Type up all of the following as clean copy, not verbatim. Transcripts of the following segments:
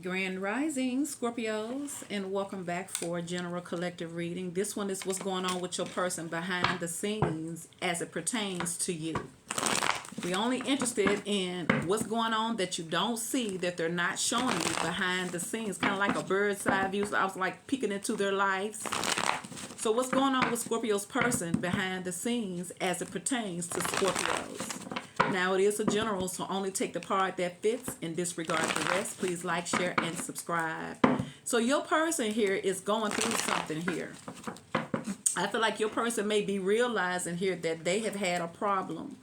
Grand Rising, Scorpios, and welcome back for a general collective reading. This one is what's going on with your person behind the scenes as it pertains to you. We're only interested in what's going on that you don't see, that they're not showing you behind the scenes, kind of like a bird's eye view. So I was like peeking into their lives. So what's going on with Scorpio's person behind the scenes as it pertains to Scorpios? Now, it is a general, so only take the part that fits and disregard the rest. Please like, share, and subscribe. So your person here is going through something here. I feel like your person may be realizing here that they have had a problem,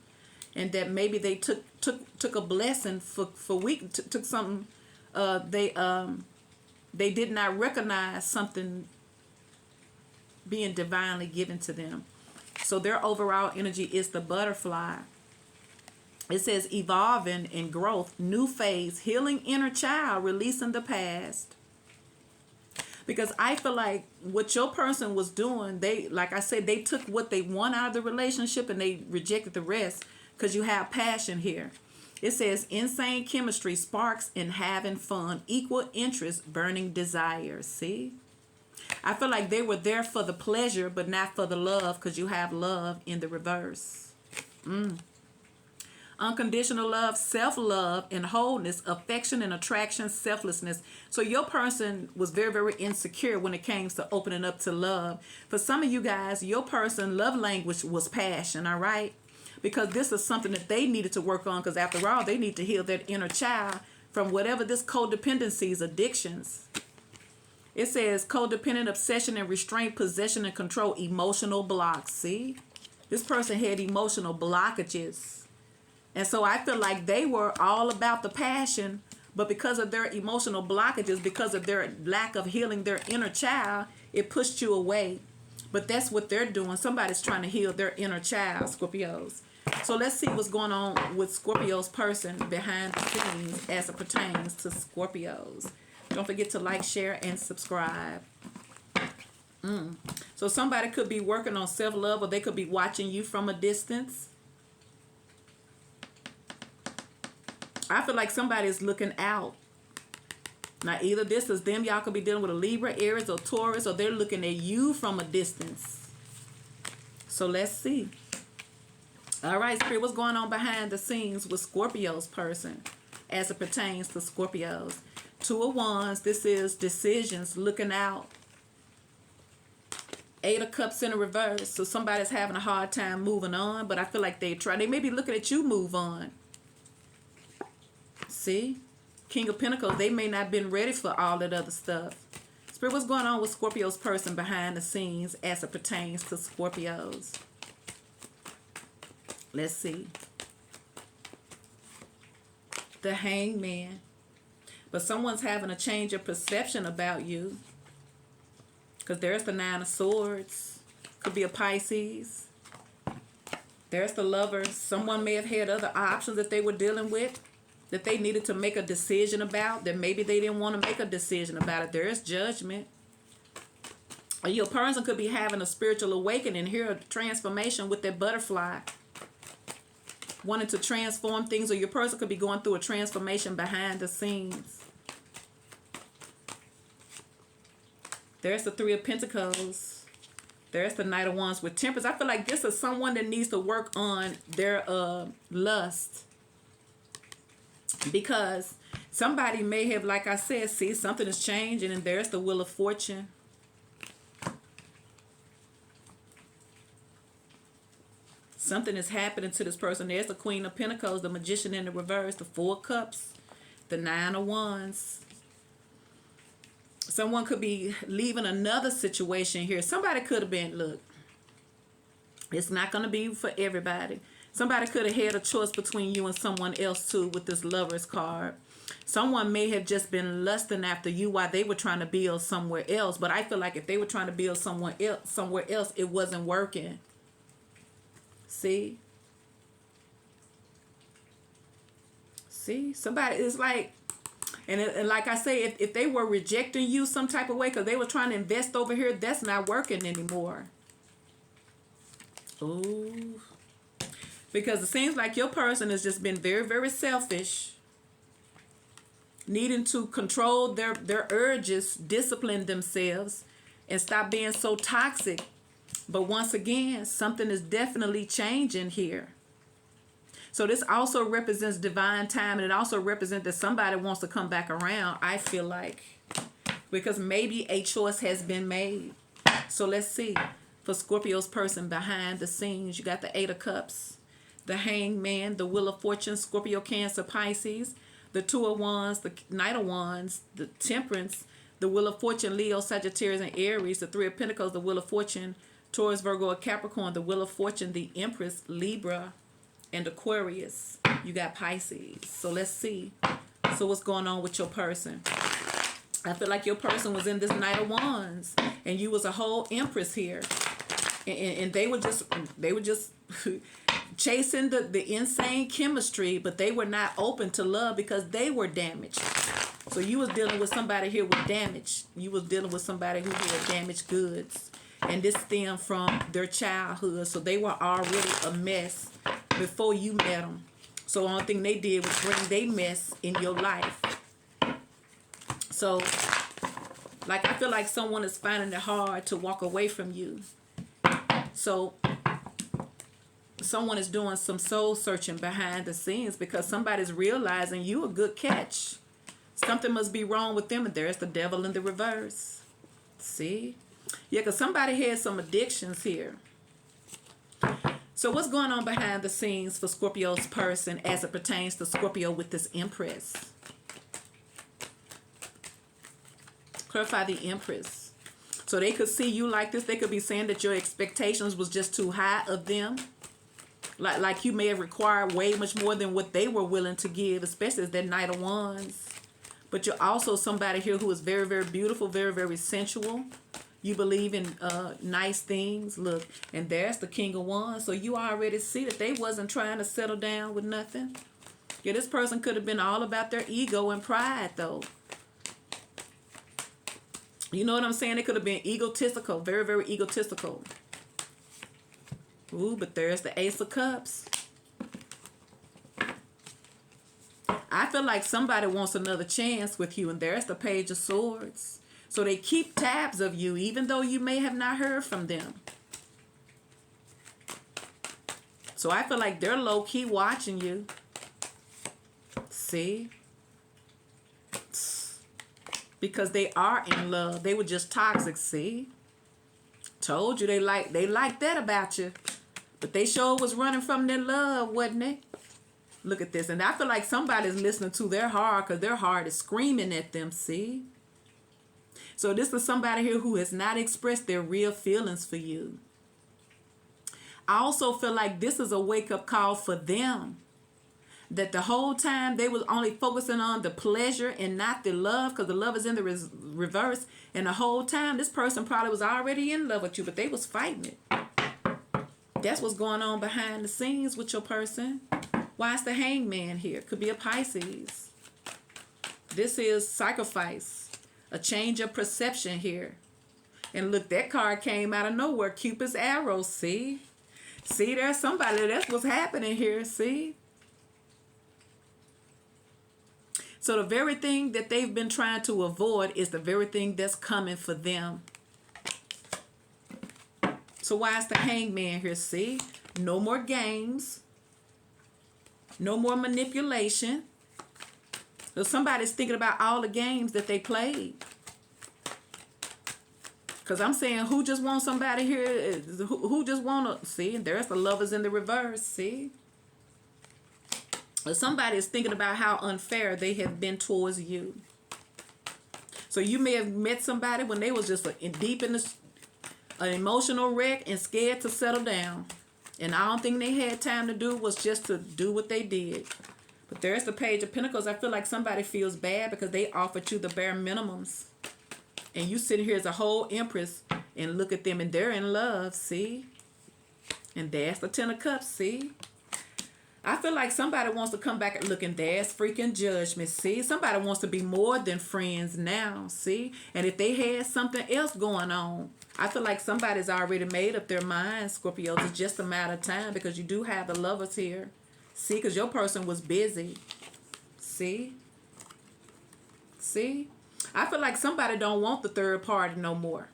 and that maybe they took a blessing for week, took something. They did not recognize something being divinely given to them. So their overall energy is the butterfly. It says evolving and growth, new phase, healing inner child, releasing the past. Because I feel like what your person was doing, they, like I said, they took what they want out of the relationship and they rejected the rest, because you have passion here. It says insane chemistry, sparks, and having fun, equal interest, burning desire. See? I feel like they were there for the pleasure, but not for the love, because you have love in the reverse. Unconditional love, self-love, and wholeness, affection and attraction, selflessness. So your person was very, very insecure when it came to opening up to love. For some of you guys, your person love language was passion, all right? Because this is something that they needed to work on, because after all, they need to heal that inner child from whatever this codependencies, addictions. It says codependent, obsession and restraint, possession and control, emotional blocks. See? This person had emotional blockages. And so I feel like they were all about the passion, but because of their emotional blockages, because of their lack of healing their inner child, it pushed you away. But that's what they're doing. Somebody's trying to heal their inner child, Scorpios. So let's see what's going on with Scorpio's person behind the scenes as it pertains to Scorpios. Don't forget to like, share, and subscribe. So somebody could be working on self-love, or they could be watching you from a distance. I feel like somebody's looking out. Now, either this is them, y'all could be dealing with a Libra, Aries, or Taurus, or they're looking at you from a distance. So let's see. All right, Spirit, what's going on behind the scenes with Scorpio's person as it pertains to Scorpios? Two of Wands, this is decisions, looking out. Eight of Cups in a reverse. So somebody's having a hard time moving on, but I feel like they may be looking at you move on. See? King of Pentacles, they may not have been ready for all that other stuff. Spirit, what's going on with Scorpio's person behind the scenes as it pertains to Scorpios? Let's see. The Hangman. But someone's having a change of perception about you. Because there's the Nine of Swords. Could be a Pisces. There's the Lovers. Someone may have had other options that they were dealing with, that they needed to make a decision about, that maybe they didn't want to make a decision about it. There is judgment. Or your person could be having a spiritual awakening here, a transformation with that butterfly, wanting to transform things, or your person could be going through a transformation behind the scenes. There's the Three of Pentacles. There's the Knight of Wands with Temperance. I feel like this is someone that needs to work on their lust. Because somebody may have, like I said, see, something is changing, and there's the Wheel of Fortune. Something is happening to this person. There's the Queen of Pentacles, the Magician in the reverse, the Four of Cups, the Nine of Wands. Someone could be leaving another situation here. Somebody could have been, look, it's not going to be for everybody. Somebody could have had a choice between you and someone else too with this Lovers card. Someone may have just been lusting after you while they were trying to build somewhere else. But I feel like if they were trying to build somewhere else, it wasn't working. See? See? Somebody is like, and like I say, if they were rejecting you some type of way because they were trying to invest over here, that's not working anymore. Ooh. Because it seems like your person has just been very, very selfish. needing to control their urges, discipline themselves, and stop being so toxic. But once again, something is definitely changing here. So this also represents divine time, and it also represents that somebody wants to come back around, I feel like, because maybe a choice has been made. So let's see. For Scorpio's person behind the scenes, you got the Eight of Cups, the Hangman, the Wheel of Fortune, Scorpio, Cancer, Pisces, the Two of Wands, the Knight of Wands, the Temperance, the Wheel of Fortune, Leo, Sagittarius, and Aries, the Three of Pentacles, the Wheel of Fortune, Taurus, Virgo, or Capricorn, the Wheel of Fortune, the Empress, Libra, and Aquarius. You got Pisces. So let's see. So what's going on with your person? I feel like your person was in this Knight of Wands, and you was a whole Empress here, and they were just chasing the insane chemistry, but they were not open to love because they were damaged. So you was dealing with somebody here with damage. You was dealing with somebody who had damaged goods, and this stemmed from their childhood. So they were already a mess before you met them. So the only thing they did was bring their mess in your life. So, like, I feel like someone is finding it hard to walk away from you. So someone is doing some soul searching behind the scenes because somebody's realizing you a good catch. Something must be wrong with them, and there's the devil in the reverse. See? Yeah, because somebody had some addictions here. So what's going on behind the scenes for Scorpio's person as it pertains to Scorpio with this Empress? Clarify the Empress. So they could see you like this. They could be saying that your expectations was just too high of them. Like you may have required way much more than what they were willing to give, especially as that Knight of Wands. But you're also somebody here who is very, very beautiful, very, very sensual. You believe in nice things. Look, and there's the King of Wands. So you already see that they wasn't trying to settle down with nothing. Yeah, this person could have been all about their ego and pride, though. You know what I'm saying? They could have been egotistical, very, very egotistical. Ooh, but there's the Ace of Cups. I feel like somebody wants another chance with you, and there's the Page of Swords. So they keep tabs of you, even though you may have not heard from them. So I feel like they're low-key watching you. See? Because they are in love. They were just toxic, see? Told you they like that about you. But they sure was running from their love, wasn't they? Look at this. And I feel like somebody's listening to their heart because their heart is screaming at them, see? So this is somebody here who has not expressed their real feelings for you. I also feel like this is a wake-up call for them. That the whole time they was only focusing on the pleasure and not the love, because the love is in the reverse. And the whole time this person probably was already in love with you, but they was fighting it. That's what's going on behind the scenes with your person. Why is the Hangman here? Could be a Pisces. This is sacrifice. A change of perception here. And look, that card came out of nowhere. Cupid's arrow, see? See, there's somebody. That's what's happening here, see? So the very thing that they've been trying to avoid is the very thing that's coming for them. So why is the Hangman here, see? No more games. No more manipulation. So somebody's thinking about all the games that they played. Because I'm saying, who just wants somebody here? Who just want to, see? And there's the Lovers in the reverse, see? Or somebody is thinking about how unfair they have been towards you. So you may have met somebody when they was just deep in an emotional wreck and scared to settle down. And I don't think they had time to do was just to do what they did. But there's the Page of Pentacles. I feel like somebody feels bad because they offered you the bare minimums. And you sit here as a whole Empress and look at them and they're in love, see? And there's the Ten of Cups, see? I feel like somebody wants to come back and look, and there's freaking Judgment, see? Somebody wants to be more than friends now, see? And if they had something else going on, I feel like somebody's already made up their mind, Scorpios. It's just a matter of time because you do have the Lovers here. See, because your person was busy. See? See? I feel like somebody don't want the third party no more.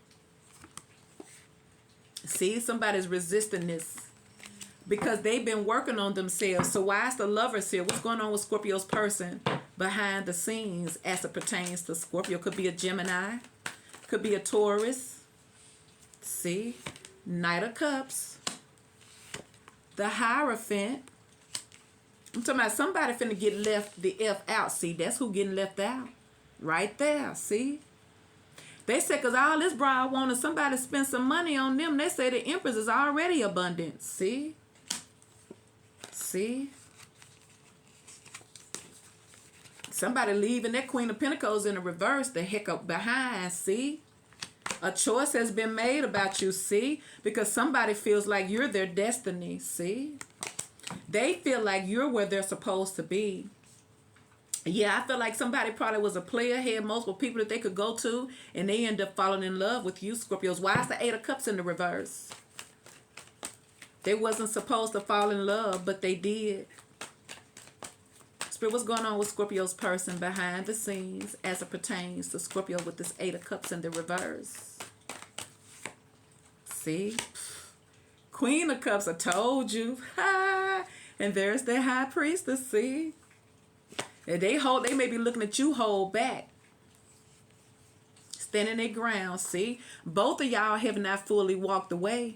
See, somebody's resisting this because they've been working on themselves. So why is the Lovers here? What's going on with Scorpio's person behind the scenes as it pertains to Scorpio? Could be a Gemini. Could be a Taurus. See? Knight of Cups. The Hierophant. I'm talking about somebody finna get left the F out. See, that's who getting left out. Right there, see? They said, because all this bride wanted somebody to spend some money on them. They say the Empress is already abundant. See? See? Somebody leaving that Queen of Pentacles in the reverse, the heck up behind. See? A choice has been made about you. See? Because somebody feels like you're their destiny. See? They feel like you're where they're supposed to be. Yeah, I feel like somebody probably was a player, had multiple people that they could go to, and they end up falling in love with you, Scorpios. Why is the Eight of Cups in the reverse? They wasn't supposed to fall in love, but they did. Spirit, what's going on with Scorpio's person behind the scenes as it pertains to Scorpio with this Eight of Cups in the reverse? See? Queen of Cups, I told you. And there's the High Priestess, see? And they may be looking at you hold back. Standing their ground, see? Both of y'all have not fully walked away.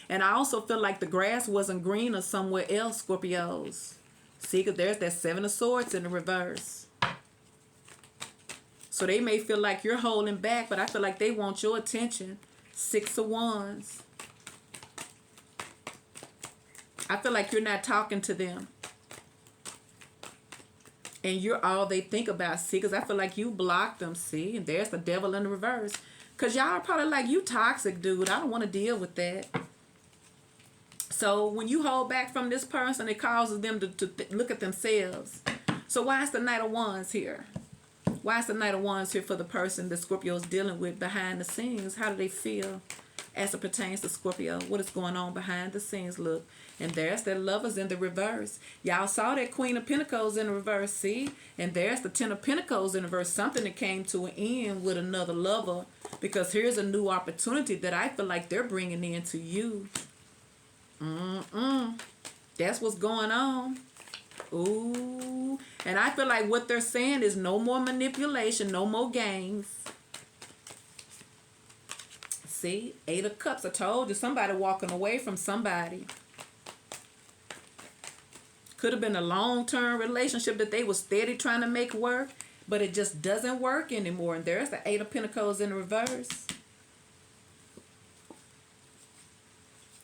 And I also feel like the grass wasn't greener somewhere else, Scorpios. See, because there's that Seven of Swords in the reverse. So they may feel like you're holding back, but I feel like they want your attention. Six of Wands. I feel like you're not talking to them. And you're all they think about, see? Because I feel like you blocked them, see? And there's the Devil in the reverse. Because y'all are probably like, you toxic, dude. I don't want to deal with that. So when you hold back from this person, it causes them to look at themselves. So why is the Knight of Wands here? Why is the Knight of Wands here for the person that Scorpio is dealing with behind the scenes? How do they feel as it pertains to Scorpio? What is going on behind the scenes? Look. And there's that Lovers in the reverse. Y'all saw that Queen of Pentacles in the reverse, see? And there's the Ten of Pentacles in the reverse. Something that came to an end with another lover. Because here's a new opportunity that I feel like they're bringing in to you. That's what's going on. Ooh. And I feel like what they're saying is no more manipulation, no more games. See? Eight of Cups. I told you, somebody walking away from somebody. Could have been a long-term relationship that they were steady trying to make work, but it just doesn't work anymore. And there's the Eight of Pentacles in the reverse.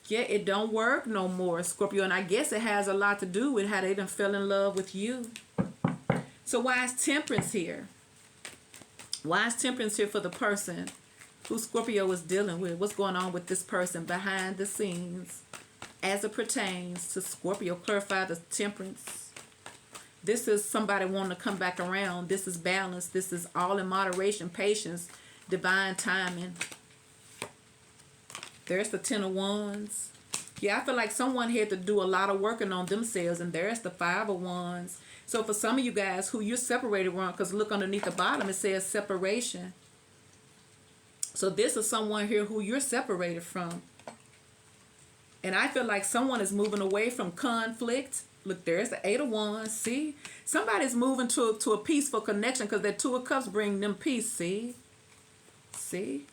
Yeah, it don't work no more, Scorpio. And I guess it has a lot to do with how they done fell in love with you. So why is Temperance here? Why is Temperance here for the person who Scorpio is dealing with? What's going on with this person behind the scenes as it pertains to Scorpio? Clarify the Temperance. This is somebody wanting to come back around. This is balance. This is all in moderation, patience, divine timing. There's the Ten of Wands. Yeah, I feel like someone had to do a lot of working on themselves. And there's the Five of Wands. So for some of you guys who you're separated from, because look underneath the bottom, it says separation. So this is someone here who you're separated from. And I feel like someone is moving away from conflict. Look, there's the Eight of Wands. See? Somebody's moving to a peaceful connection because that Two of Cups bring them peace. See? See?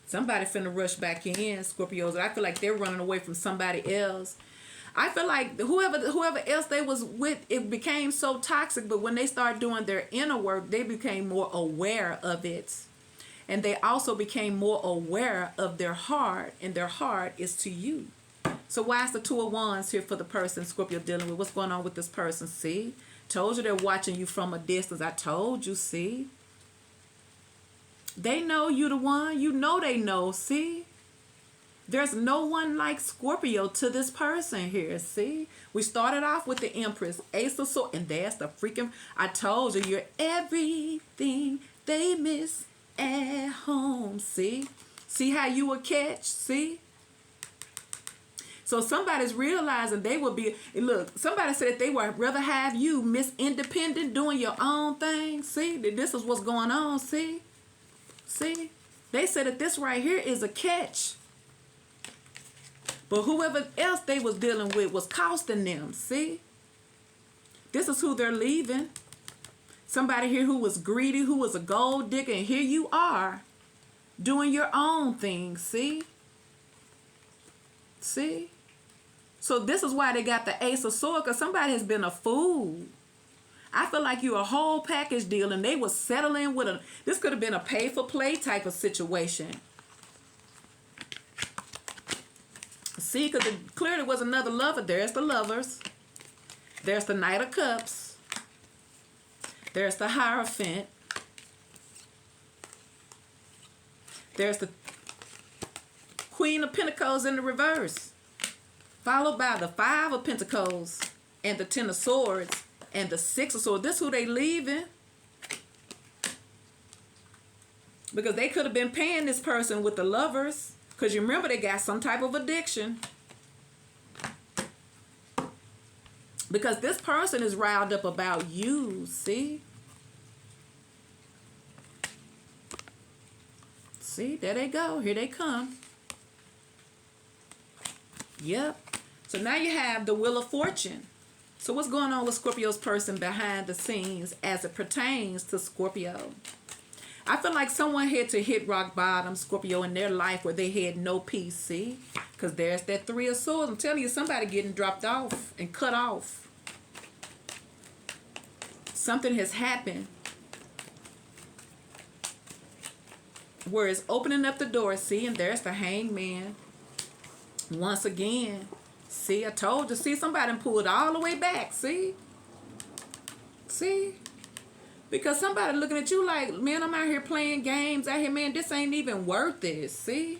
Somebody finna rush back in, Scorpios. I feel like they're running away from somebody else. I feel like whoever else they was with, it became so toxic. But when they started doing their inner work, they became more aware of it. And they also became more aware of their heart. And their heart is to you. So why is the Two of Wands here for the person Scorpio dealing with? What's going on with this person? See? Told you they're watching you from a distance. I told you, see? They know you the one. You know they know, see? There's no one like Scorpio to this person here, see? We started off with the Empress, Ace of Swords, and there's the freaking, I told you, you're everything they miss at home, see? See how you a catch, see? So somebody's realizing they will be, look, somebody said they would rather have you Miss Independent doing your own thing. See, this is what's going on. See, they said that this right here is a catch. But whoever else they was dealing with was costing them. See, this is who they're leaving. Somebody here who was greedy, who was a gold digger, and here you are doing your own thing. See? So this is why they got the Ace of Swords, because somebody has been a fool. I feel like you're a whole package deal, and they was settling with this could have been a pay-for-play type of situation. See, because it clearly was another lover. There's the Lovers. There's the Knight of Cups. There's the Hierophant. There's the Queen of Pentacles in the reverse. Followed by the Five of Pentacles and the Ten of Swords and the Six of Swords. This is who they leaving. Because they could have been paying this person with the Lovers. Because you remember they got some type of addiction. Because this person is riled up about you, see? See, there they go. Here they come. Yep. So now you have the Wheel of Fortune. So what's going on with Scorpio's person behind the scenes as it pertains to Scorpio? I feel like someone had to hit rock bottom, Scorpio, in their life where they had no peace, see? Because there's that Three of Swords. I'm telling you, somebody getting dropped off and cut off. Something has happened where it's opening up the door, see? And there's the Hangman. Once again, see, I told you, see, somebody pulled all the way back, see? See? Because somebody looking at you like, man, I'm out here playing games out here, man, this ain't even worth this, see?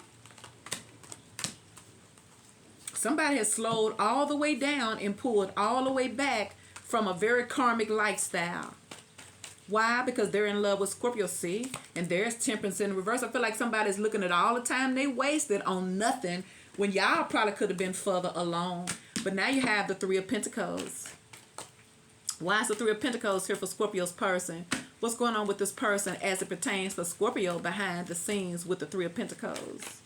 Somebody has slowed all the way down and pulled all the way back from a very karmic lifestyle. Why? Because they're in love with Scorpio, see? And there's Temperance in reverse. I feel like somebody's looking at all the time they wasted on nothing when y'all probably could have been further along. But now you have the Three of Pentacles. Why is the Three of Pentacles here for Scorpio's person? What's going on with this person as it pertains to Scorpio behind the scenes with the Three of Pentacles?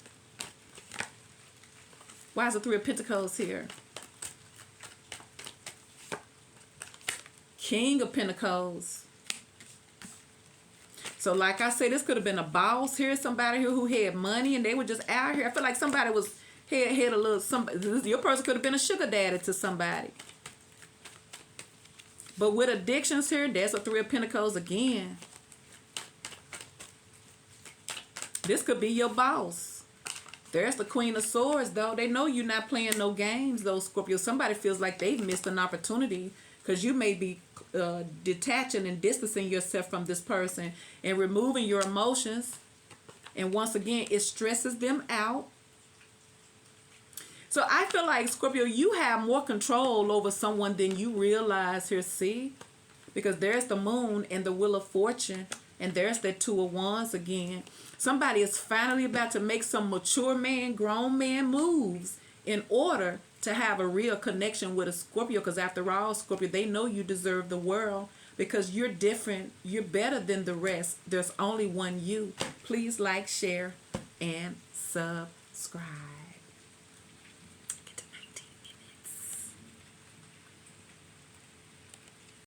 Why is the Three of Pentacles here? King of Pentacles. So like I said, this could have been a boss here, somebody here who had money and they were just out here. I feel like somebody was had a little, your person could have been a sugar daddy to somebody. But with addictions here, there's a Three of Pentacles again. This could be your boss. There's the Queen of Swords, though. They know you're not playing no games, though, Scorpio. Somebody feels like they've missed an opportunity because you may be detaching and distancing yourself from this person and removing your emotions. And once again, it stresses them out. So I feel like, Scorpio, you have more control over someone than you realize here, see? Because there's the Moon and the Wheel of Fortune. And there's that Two of Wands again. Somebody is finally about to make some mature man, grown man moves in order to have a real connection with a Scorpio. Because after all, Scorpio, they know you deserve the world because you're different. You're better than the rest. There's only one you. Please like, share, and subscribe.